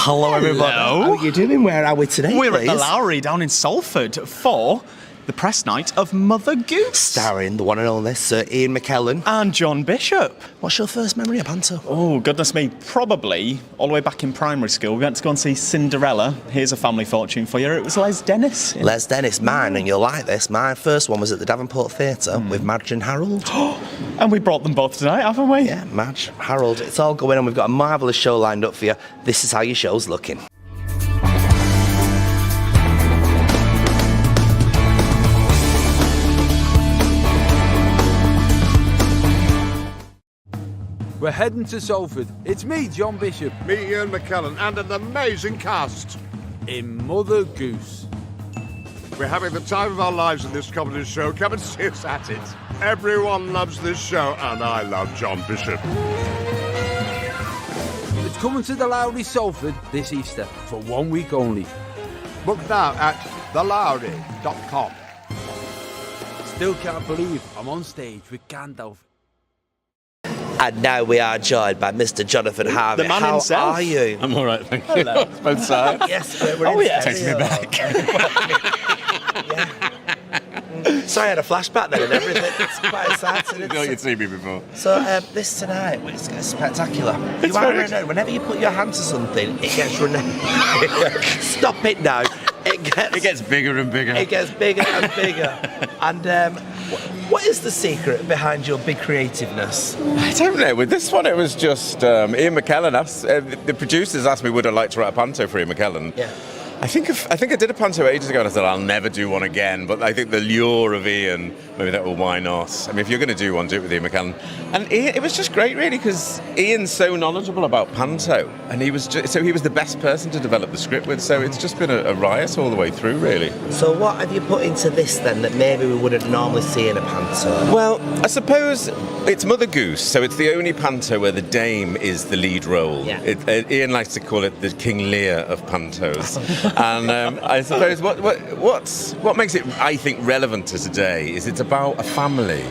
Hello, everybody. Hello. How are you doing? Where are we today, We're please? at the Lowry down in Salford for the press night of Mother Goose. Starring the one and only Sir Ian McKellen. And John Bishop. What's your first memory of panto? Oh, goodness me. Probably all the way back in primary school. We went to go and see Cinderella. Here's a family fortune for you. It was Les Dennis. Les Dennis, mine, and you'll like this. My first one was at the Davenport Theatre with Madge and Harold. And we brought them both tonight, haven't we? Yeah, Madge, Harold. It's all going on. We've got a marvellous show lined up for you. This is how your show's looking. We're heading to Salford. It's me, John Bishop, Me, Ian McKellen, and an amazing cast. in Mother Goose. We're having the time of our lives in this comedy show. Come and see us at it. Everyone loves this show, and I love John Bishop. It's coming to the Lowry Salford this Easter for 1 week only. Book now at thelowry.com. Still can't believe I'm on stage with Gandalf. And now we are joined by Mr. Jonathan Harvey. The man How himself. are you? I'm all right, thank you. Hello. Both sides. Yes, we're in yeah. Takes me back. Sorry, I had a flashback then and everything. It's quite exciting. I thought you'd seen me before. So this tonight, it's spectacular. It's you are very renowned. Whenever you put your hand to something, it gets renowned. Stop it now. It gets bigger and bigger. It gets bigger and bigger. And what is the secret behind your big creativeness? I don't know. With this one, it was just Ian McKellen asked. The producers asked me, would I like to write a panto for Ian McKellen? Yeah. I think I did a panto ages ago, and I said I'll never do one again. But I think the lure of Ian, maybe that. Well, why not? I mean, if you're going to do one, do it with Ian McKellen. And Ian, it was just great, really, because Ian's so knowledgeable about panto, and he was the best person to develop the script with. So it's just been a riot all the way through, really. So what have you put into this then that maybe we wouldn't normally see in a panto? Well, I suppose it's Mother Goose, so it's the only panto where the dame is the lead role. Yeah. Ian likes to call it the King Lear of pantos. And I suppose what makes it, I think, relevant to today is it's about a family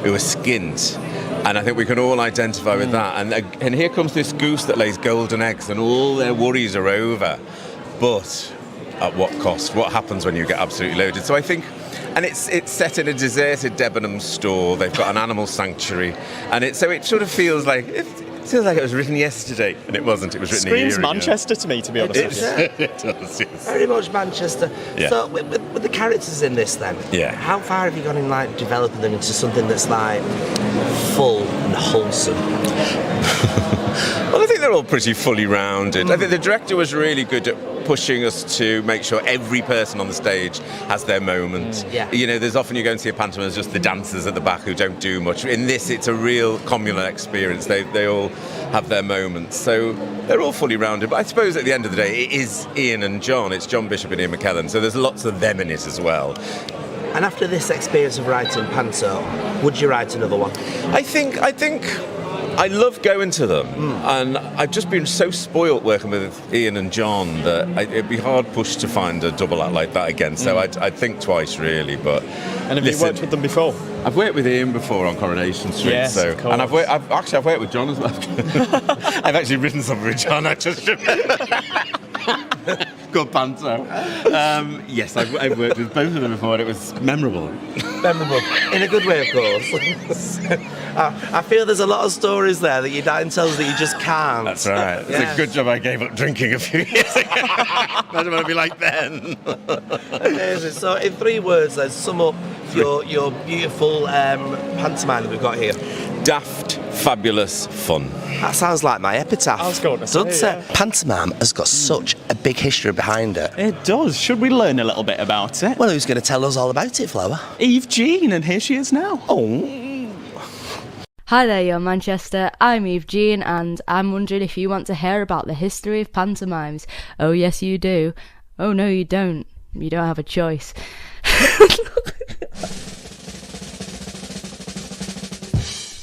who are skint. And I think we can all identify with that. And here comes this goose that lays golden eggs, and all their worries are over. But at what cost? What happens when you get absolutely loaded? So I think, and it's set in a deserted Debenhams store. They've got an animal sanctuary, and it sort of feels like it was written yesterday, and it wasn't. It was written a year Screams ago. Manchester to me, to be honest with you. It does, yes. Very much Manchester. Yeah. So with the characters in this then, Yeah. how far have you gone in like developing them into something that's like full and wholesome? Well, I think they're all pretty fully rounded. I think the director was really good at pushing us to make sure every person on the stage has their moment. Yeah. You know, there's often you go and see a pantomime, there's just the dancers at the back who don't do much. In this, it's a real communal experience. They all have their moments. So they're all fully rounded. But I suppose at the end of the day, it is Ian and John. It's John Bishop and Ian McKellen. So there's lots of them in it as well. And after this experience of writing panto, would you write another one? I think I love going to them, and I've just been so spoilt working with Ian and John that it'd be hard pushed to find a double act like that again. So I'd think twice, really. But And have you worked with them before? I've worked with Ian before on Coronation Street. Yes, so, of course. and I've worked with John as well. I've actually written something with John. I just good panto. Yes, I've worked with both of them before, and it was memorable. Memorable. In a good way, of course. I feel there's a lot of stories there that your dad tells that you just can't. That's right. It's a good job I gave up drinking a few years ago. Imagine what I'd be like then. Amazing. So in 3 words then, sum up your beautiful pantomime that we've got here. Daft, fabulous, fun. That sounds like my epitaph. I was going to say, Doesn't it? yeah. Pantomime has got such a big history behind it. It does. Should we learn a little bit about it? Well, who's going to tell us all about it, Flower? Eve Jean, and here she is now. Oh. Hi there, you're Manchester. I'm Eve Jean, and I'm wondering if you want to hear about the history of pantomimes. Oh, yes, you do. Oh, no, you don't. You don't have a choice.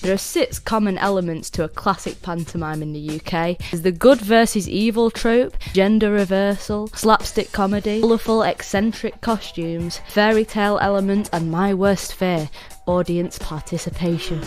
There are 6 common elements to a classic pantomime in the UK. There's the good versus evil trope, gender reversal, slapstick comedy, colourful eccentric costumes, fairy tale element, and my worst fear, audience participation.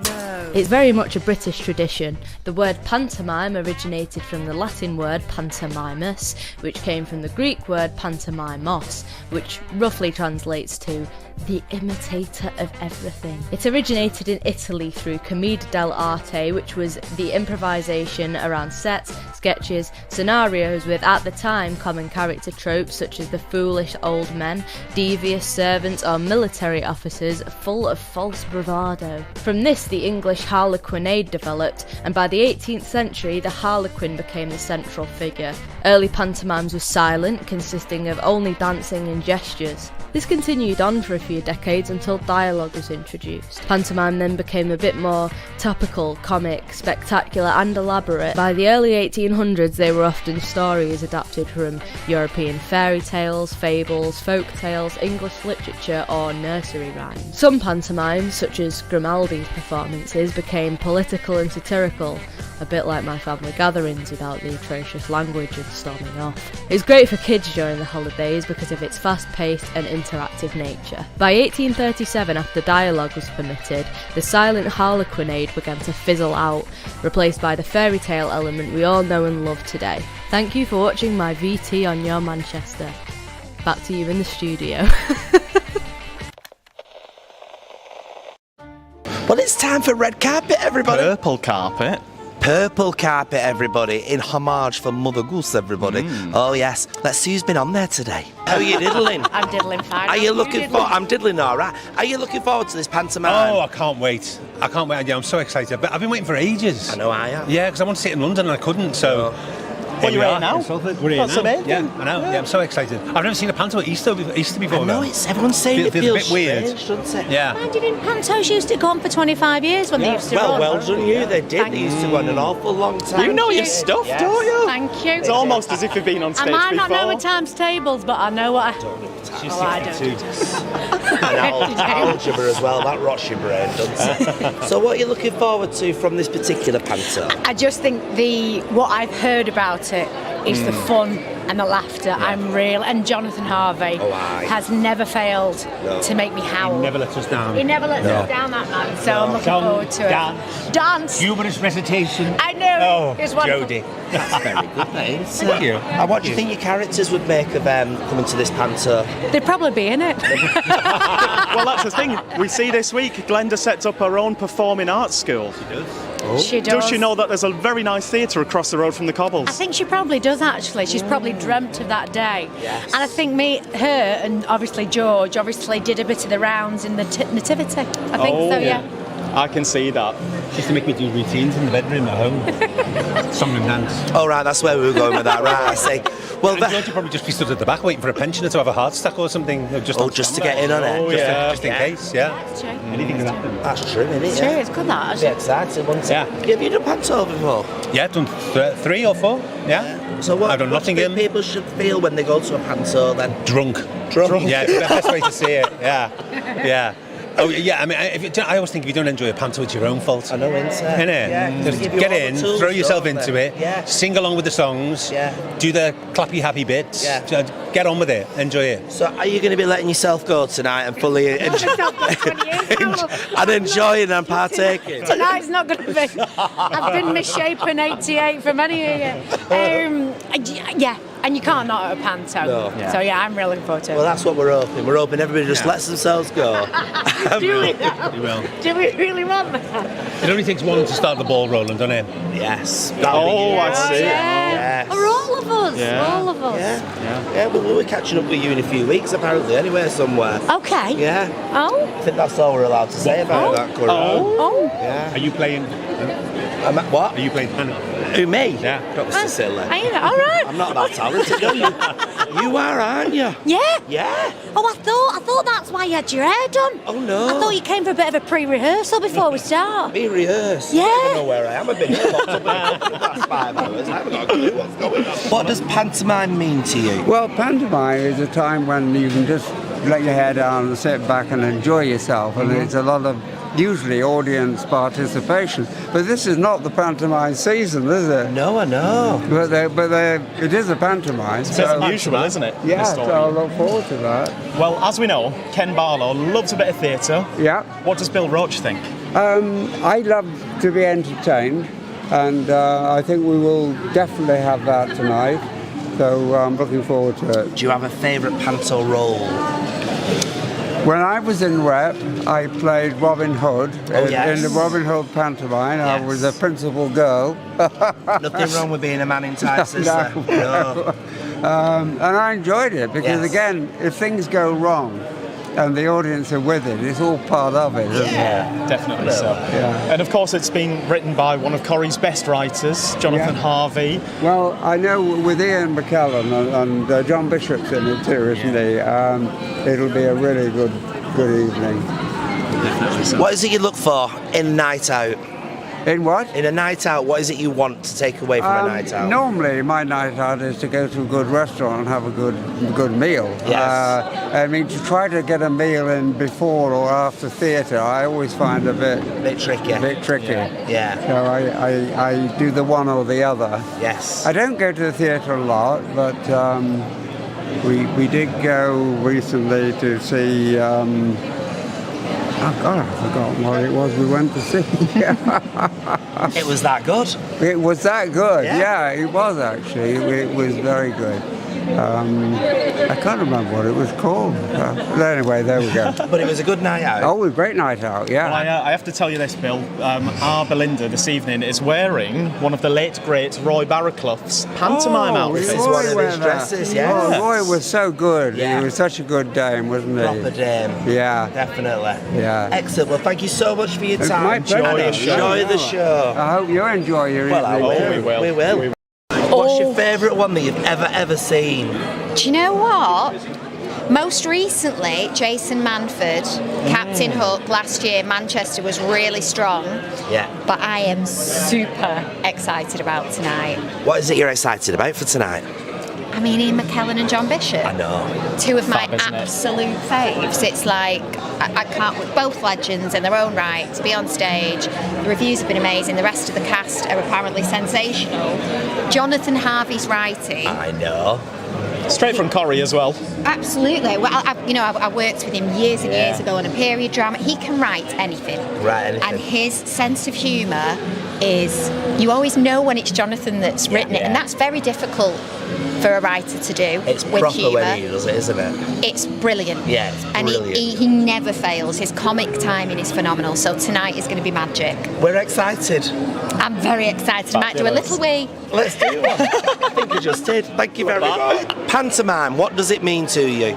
No. It's very much a British tradition. The word pantomime originated from the Latin word pantomimus, which came from the Greek word pantomimos, which roughly translates to the imitator of everything. It originated in Italy through commedia dell'arte, which was the improvisation around sets, sketches, scenarios with, at the time, common character tropes such as the foolish old men, devious servants or military officers full of false bravado. From this, the English harlequinade developed, and by the 18th century, the harlequin became the central figure. Early pantomimes were silent, consisting of only dancing and gestures. This continued on for a few decades until dialogue was introduced. Pantomime then became a bit more topical, comic, spectacular and elaborate. By the early 1800s they were often stories adapted from European fairy tales, fables, folk tales, English literature or nursery rhymes. Some pantomimes, such as Grimaldi's performances, became political and satirical, a bit like my family gatherings without the atrocious language and storming off. It's great for kids during the holidays because of its fast-paced and interactive nature. By 1837, after dialogue was permitted, the silent harlequinade began to fizzle out, replaced by the fairy tale element we all know and love today. Thank you for watching my VT on Your Manchester. Back to you in the studio. Well, it's time for red carpet, everybody. Purple carpet. Purple carpet, everybody, in homage for Mother Goose, everybody. Oh yes, let's see who's been on there today. How are you diddling? I'm diddling fine. Are you looking for? I'm diddling all right. Are you looking forward to this pantomime? Oh, I can't wait. I can't wait. Yeah, I'm so excited. But I've been waiting for ages. I know I am. Yeah, because I want to see it in London and I couldn't, so... Well, you're here now. We're here That's now. amazing. Yeah, I know. Yeah, I'm so excited. I've never seen a panto at Easter before. I know, though. it's everyone's saying it Feels feels a bit weird. strange, doesn't it? Yeah. Mind you, didn't pantos used to go on for 25 years when they used to run? Well done you, they did. Thank They used to run an awful long time. You know your stuff, Yes. don't you? Thank you. It's almost as if you've been on stage I might before. not know the times tables, but I know what I don't. And algebra as well, that rots your brain, doesn't it? So what are you looking forward to from this particular panto? I just think what I've heard about it is the fun and the laughter. And Jonathan Harvey has never failed to make me howl. Never let us down. He never lets us down, that man. So I'm looking forward to it. Dance. Humorous recitation. I know. Oh, It's wonderful. Jodie. That's very good, mate. Thank you. And what do you think your characters would make of coming to this panto? They'd probably be in it. Well, that's the thing. We see this week, Glenda sets up her own performing arts school. She does. She does. Does she know that there's a very nice theatre across the road from the Cobbles? I think she probably does, actually. She's probably dreamt of that day. Yes. And I think her and obviously George did a bit of the rounds in the nativity. I think so, yeah. I can see that. She used to make me do routines in the bedroom at home. Song and dance. Oh, right, that's where we were going with that, right, I see. Well, And George would probably just be stood at the back waiting for a pensioner to have a heart attack or something. Just to get in on it. Oh, yeah. Just in case, yeah. That's true. Anything can happen. That's true, isn't it? It's true, it's good that, It'd be actually. exciting, wouldn't it? Yeah. Have you done panto before? Yeah, I've done 3 or 4. Yeah. So what I've done do you think Nottingham. people should feel when they go to a panto then? Drunk. Yeah, it's the best way to see it. Yeah. Yeah. Oh, yeah, I mean, I always think if you don't enjoy a panto, it's your own fault. I know, innit? Innit? Yeah, Just they give you get all the in, tools, throw yourself don't into they? it, Yeah. sing along with the songs, Yeah. do the clappy happy bits, Yeah. just get on with it, enjoy it. So are you going to be letting yourself go tonight and fully and enjoying and partaking? Tonight's not going to be. I've been misshapen 88 for many a year. Yeah, and you can't not at a panto. No. Yeah. So yeah, I'm really looking forward to it. Well, that's what we're hoping. We're hoping everybody just lets themselves go. Do we? You will. Do we really want that? It only takes one to start the ball rolling, doesn't it? Yes. I see. Yes. Or all of us. Yeah. All of us. Yeah, but we're catching up with you in a few weeks, apparently, anywhere, somewhere. Okay. Yeah. Oh. I think that's all we're allowed to say about that, Cora. Oh. Yeah. Are you playing? What? Are you playing panto? Who, me? Yeah. Don't be so silly. Are you? All right. I'm not that talented, are you? You are, aren't you? Yeah. Yeah. Oh, I thought that's why you had your hair done. Oh, no. I thought you came for a bit of a pre-rehearsal before we start. Be rehearsed. Yeah. I don't know where I am. I've been here locked up in the past 5 hours. I haven't got a clue what's going on. What does pantomime mean to you? Well, pantomime is a time when you can just let your hair down and sit back and enjoy yourself, and it's a lot of usually audience participation. But this is not the pantomime season, is it? No, I know. But it is a pantomime. It's unusual, isn't it? Yeah, this so story? I look forward to that. Well, as we know, Ken Barlow loves a bit of theatre. Yeah. What does Bill Roach think? I love to be entertained, and I think we will definitely have that tonight. So I'm looking forward to it. Do you have a favourite panto role? When I was in Rep, I played Robin Hood yes. in the Robin Hood pantomime. I was a principal girl. Nothing wrong with being a man in tights, is there? No. And I enjoyed it because, Yes. again, if things go wrong and the audience are with it, it's all part of it, isn't it? Yeah, definitely so. Yeah. And of course, it's been written by one of Corrie's best writers, Jonathan Harvey. Well, I know with Ian McKellen and John Bishop's in it too, isn't he? It'll be a really good evening. Definitely so. What is it you look for in a night out? In what? In a night out, what is it you want to take away from a night out? Normally, my night out is to go to a good restaurant and have a good meal. Yes. I mean, to try to get a meal in before or after theatre, I always find a bit tricky. Yeah. So I do the one or the other. Yes. I don't go to the theatre a lot, but we did go recently to see. Oh God, I've forgotten what it was we went to see. It was that good? It was that good, Yeah. yeah, it was actually. It was very good. I can't remember what it was called. But anyway, there we go. But it was a good night out. Oh, a great night out, yeah. Well, I have to tell you this, Bill. Our Belinda this evening is wearing one of the late great Roy Barraclough's pantomime outfits. This is one of his dresses, yeah. Oh, Roy was so good. Yeah. He was such a good dame, wasn't he? Proper dame. Yeah. Definitely. Yeah. Excellent. Well, thank you so much for your It's time. my pleasure. Enjoy the show. I hope you enjoy your Well, I evening. will. We will. What's your favourite one that you've ever seen? Do you know what? Most recently, Jason Manford, Captain Hook, last year, Manchester was really strong. Yeah. But I am super excited about tonight. What is it you're excited about for tonight? I mean, Ian McKellen and John Bishop. I know. Two of my Fab, isn't it? absolute faves. It's like, I can't, both legends in their own right, to be on stage. The reviews have been amazing. The rest of the cast are apparently sensational. Jonathan Harvey's writing. I know. Straight from Corrie as well. Absolutely. Well, I worked with him years and years ago on a period drama. He can write anything. Right, anything. And his sense of humour is, you always know when it's Jonathan that's written it, and that's very difficult for a writer to do. It's with proper humour. when he does it, isn't it? It's brilliant. Yeah, it's and brilliant. he never fails. His comic timing is phenomenal. So tonight is going to be magic. We're excited. I'm very excited. I might do a little wee. Let's do one. I think I just did. Thank you very much. Pantomime, what does it mean to you?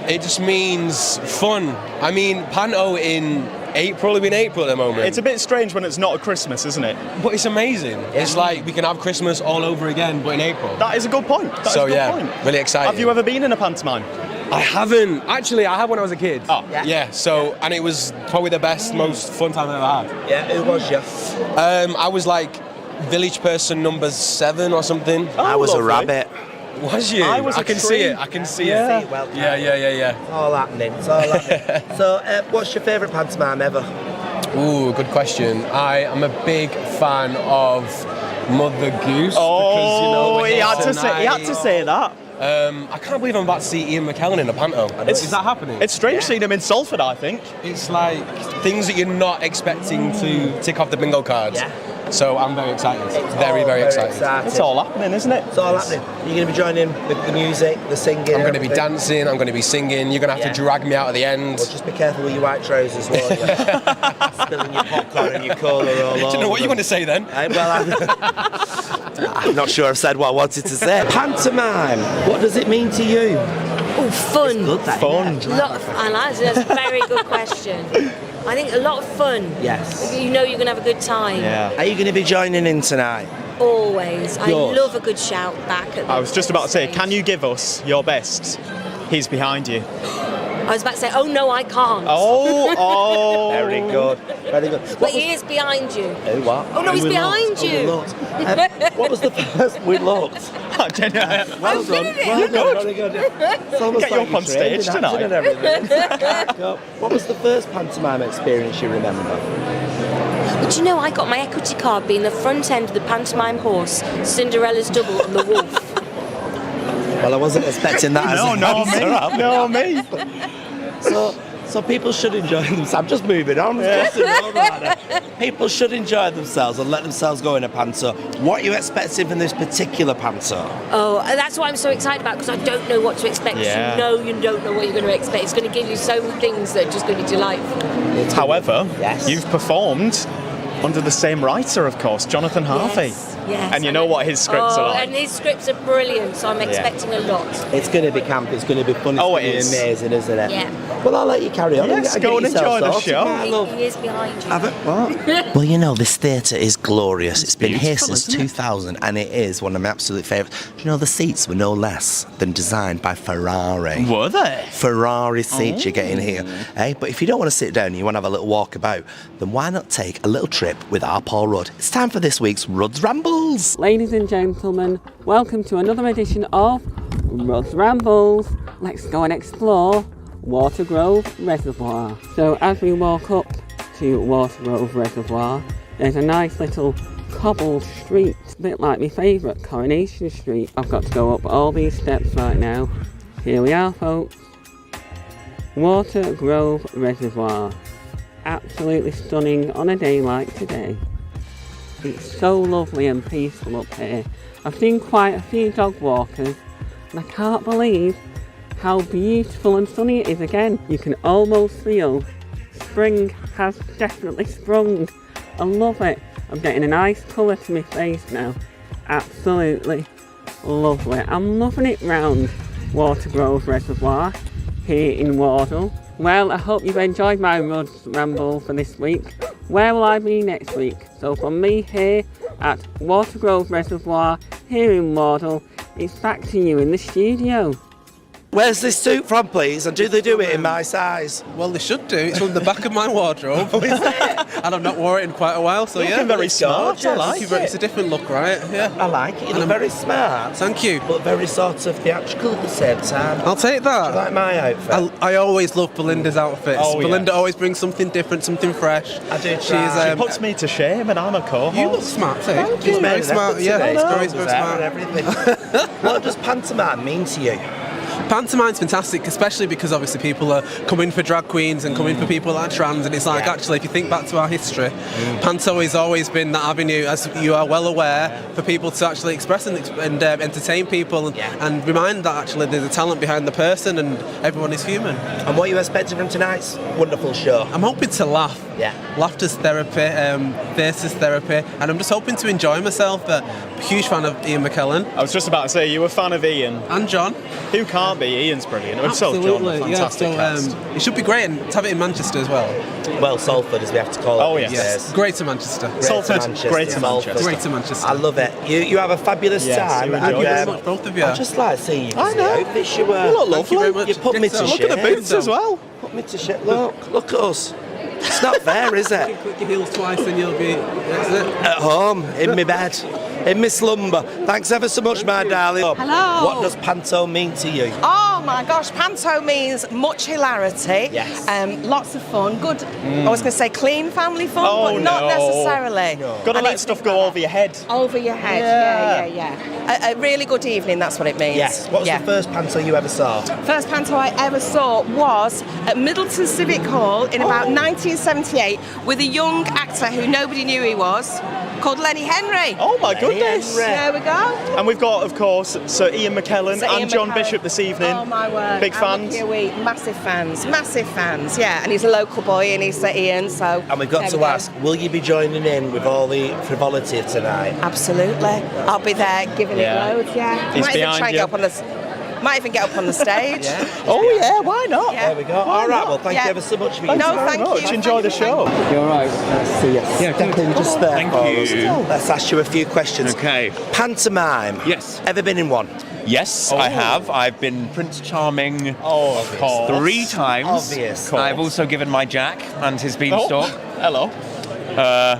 It just means fun. I mean, panto in April, we're in April at the moment. It's a bit strange when it's not a Christmas, isn't it? But it's amazing. It's like we can have Christmas all over again, but in April. That is a good point. That is a good point. Really excited. Have you ever been in a pantomime? I haven't. Actually, I had when I was a kid. Oh. Yeah, so, and it was probably the best, most fun time I've ever had. Yeah, who was you? I was like village person number 7 or something. Oh, I was lovely. a rabbit. Was you? I was a can tree. see it. I can see Yeah. it. Well, Yeah. It's all happening. It's all happening. So, what's your favourite pantomime ever? Ooh, good question. I am a big fan of Mother Goose. Oh, because, you know, we're he here had to tonight. say that. I can't believe I'm about to see Ian McKellen in a panto. Is that happening? It's strange seeing him in Salford, I think. It's like things that you're not expecting to tick off the bingo cards. Yeah. So I'm very excited. Very excited. It's all happening, isn't it? It's all happening. You're going to be joining the music, the singing. I'm going to be everything? dancing, I'm going to be singing, you're going to have to drag me out at the end. Well, just be careful with your white trousers as well. You're spilling your popcorn and your cola all over. Do you know what you want to say then? I'm not sure I've said what I wanted to say. Pantomime, what does it mean to you? Oh, fun. It's good, that, Fun. isn't it? I like it. That's a very good question. I think a lot of fun. Yes. You know you're going to have a good time. Yeah. Are you going to be joining in tonight? Always. I Yours? love a good shout back. I was just about to say, can you give us your best? He's behind you. I was about to say, oh no, I can't. Oh. Very good. Very good. But he is behind you. Oh, what? Oh no, he's behind you. We looked. What was the first? We looked. Well done. Well done. Very good. It's almost Get you like up on you're trained stage in acting tonight. and everything. Go. What was the first pantomime experience you remember? But you know, I got my equity card being the front end of the pantomime horse, Cinderella's double, and the wolf. Well, I wasn't expecting that as an answer. No, me. So So people should enjoy themselves. I'm just moving on. People should enjoy themselves and let themselves go in a panto. What are you expecting from this particular panto? Oh, that's what I'm so excited about, because I don't know what to expect. Yeah. You don't know what you're going to expect. It's going to give you so many things that are just going to be delightful. However, Yes. you've performed under the same writer, of course, Jonathan Harvey. Yes. And you know what his scripts are like. And his scripts are brilliant, so I'm expecting a lot. It's going to be camp. It's going to be fun. It's Oh, going it to is. be amazing, isn't it? Yeah. Well, I'll let you carry on. Yes, go and enjoy the show. He is behind you. Have it? What? Well, you know, this theatre is glorious. It's been here since 2000, and it is one of my absolute favourites. Do you know the seats were no less than designed by Ferrari? Were they? Ferrari seats you get in here. Eh? But if you don't want to sit down and you want to have a little walk about, then why not take a little trip with our Paul Rudd? It's time for this week's Rudd's Rambles. Ladies and gentlemen, welcome to another edition of Rudd's Rambles. Let's go and explore Watergrove Reservoir. So as we walk up to Watergrove Reservoir, there's a nice little cobbled street, a bit like my favourite, Coronation Street. I've got to go up all these steps right now. Here we are, folks. Watergrove Reservoir. Absolutely stunning on a day like today. It's so lovely and peaceful up here. I've seen quite a few dog walkers, and I can't believe how beautiful and sunny it is again. You can almost feel spring has definitely sprung. I love it. I'm getting a nice colour to my face now. Absolutely lovely. I'm loving it round Watergrove Reservoir here in Wardle. Well, I hope you've enjoyed my Rudd's Ramble for this week. Where will I be next week? So from me here at Watergrove Reservoir here in Wardle, it's back to you in the studio. Where's this suit from, please? And do they do it in my size? Well, they should do. It's from the back of my wardrobe. And I've not worn it in quite a while, so Looking very smart. I like it. it. It's a different look, right? Yeah. I like it. You look very smart. Thank you. But very sort of theatrical at the same time. I'll take that. Do you like my outfit? I always love Belinda's outfits. Oh, yeah. Belinda always brings something different, something fresh. I do She's, try. She puts me to shame, and I'm a co-host. You look smart too. Thank She's you. very smart. Yeah, it's very smart. And everything. What does pantomime mean to you? Pantomime's fantastic, especially because obviously people are coming for drag queens and coming for people that are trans, and it's like, actually, if you think back to our history, panto has always been that avenue, as you are well aware, for people to actually express and entertain people and remind that actually there's a talent behind the person and everyone is human. And what are you expecting from tonight's wonderful show? I'm hoping to laugh. Yeah. Laughter's therapy, theatre's therapy, and I'm just hoping to enjoy myself. A huge fan of Ian McKellen. I was just about to say, you were a fan of Ian. And John. Who can't be? Ian's brilliant. Absolutely, So John, fantastic cast. It should be great, and to have it in Manchester as well. Well, Salford, as we have to call it. Oh, these yes. days. Greater Manchester. Salford, Greater Salford. Manchester. Greater Manchester. I love it. You have a fabulous Yes, time. you and, enjoy it. Thank you very much, both of you. I just like seeing you. I know. Outfits you wear. You look Thank you very lovely. much. You put me to Look shame. Look at the boots as well. Put me to shit. Look at us. It's not fair, is it? Click your heels twice and you'll be... That's it. At home, in my bed, in my slumber. Thanks ever so much, my darling. Hello. What does panto mean to you? Oh my gosh, panto means much hilarity, Yes. lots of fun, good, I was going to say clean family fun, Oh, but not no. necessarily. Got to And let it's stuff go over your head. over your head, yeah. A really good evening, that's what it means. Yes. What was the first panto you ever saw? First panto I ever saw was at Middleton Civic Hall in about 1978 with a young actor who nobody knew he was, called Lenny Henry. Oh my goodness. There we go. And we've got, of course, Sir Ian McKellen Sir and Ian John McKellen. Bishop this evening. Oh my word. Big fans. Here we massive fans, yeah. And he's a local boy and he's Sir Ian, so. And we've got there to we go. ask, will you be joining in with all the frivolity tonight? Absolutely. I'll be there giving it loads, yeah. He's Might even behind try and you. get up on the might even get up on the stage. Oh yeah, why not? Yeah. There we go. All right, well, thank Yeah. you ever so much for your No, time. thank much. you. Enjoy the show. You're right. See you. Yeah, step in just there. Thank for you. us. Let's ask you a few questions. Okay. Pantomime. Yes. Ever been in one? Yes, I have. I've been Prince Charming of course. 3 times. Obvious. I've also given my Jack and his beanstalk. Hello.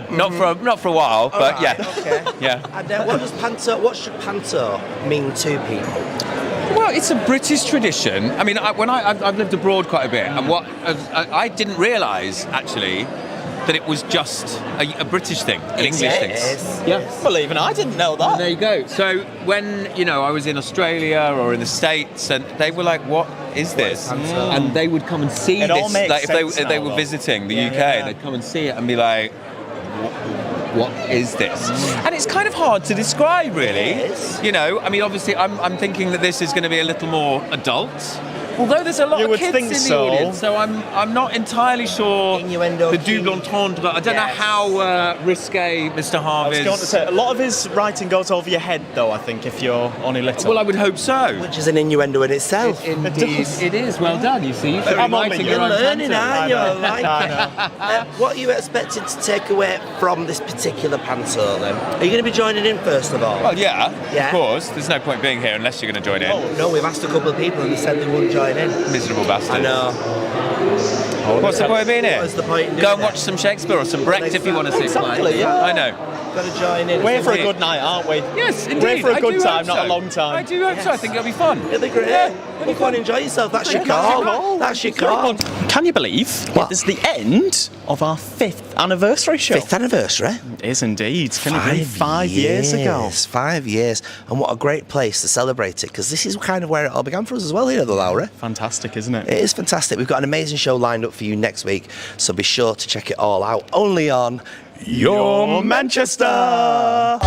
Not for a while, but yeah. Okay. Yeah. And what should panto mean to people? Well, it's a British tradition. I mean, I've lived abroad quite a bit, and what I didn't realise actually that it was just a British thing, an English thing. Yes. Well, even I didn't know that. Well, there you go. So when I was in Australia or in the States, and they were like, "What is this?" And they would come and see It all this. makes Like sense if they now, were though. visiting the UK, they'd come and see it and be like, "What is this?" And it's kind of hard to describe, really. I mean, obviously, I'm thinking that this is going to be a little more adult. Although there's a lot You of would kids think in the so. audience, so I'm not entirely sure the double entendre. I don't know how risque Mr. I Harvey's. was going to say, a lot of his writing goes over your head, though, I think, if you're only little. Well, I would hope so. Which is an innuendo in itself. Indeed, it is. Well done, you see. I'm writing your own learning, panto. aren't you? I like it. What are you expecting to take away from this particular panto, then? Are you going to be joining in, first of all? Well, yeah, Yeah. of course. There's no point being here unless you're going to join in. Oh, no, we've asked a couple of people and they said they wouldn't join in. Miserable bastard. I know. What's the point of being here? What is the point in Go doing and watch that? some Shakespeare or some Brecht if you want to see it play. Exactly, yeah. I know. Got to join in. We're for a good night, aren't we? Yes, indeed. We're for a I good do time, hope not a so. long time. I do hope so. I think it'll be fun. It'll be great. Yeah. Go on, enjoy yourself. That's your That's your call. call. That's your call. Can you believe What? it is the end of our 5th anniversary show? 5th anniversary? It is indeed. Can you believe 5 years ago? 5 years. And what a great place to celebrate it, because this is kind of where it all began for us as well here at the Lowry. Fantastic, isn't it? It is fantastic. We've got an amazing show lined up for you next week, so be sure to check it all out. Only on Your Manchester!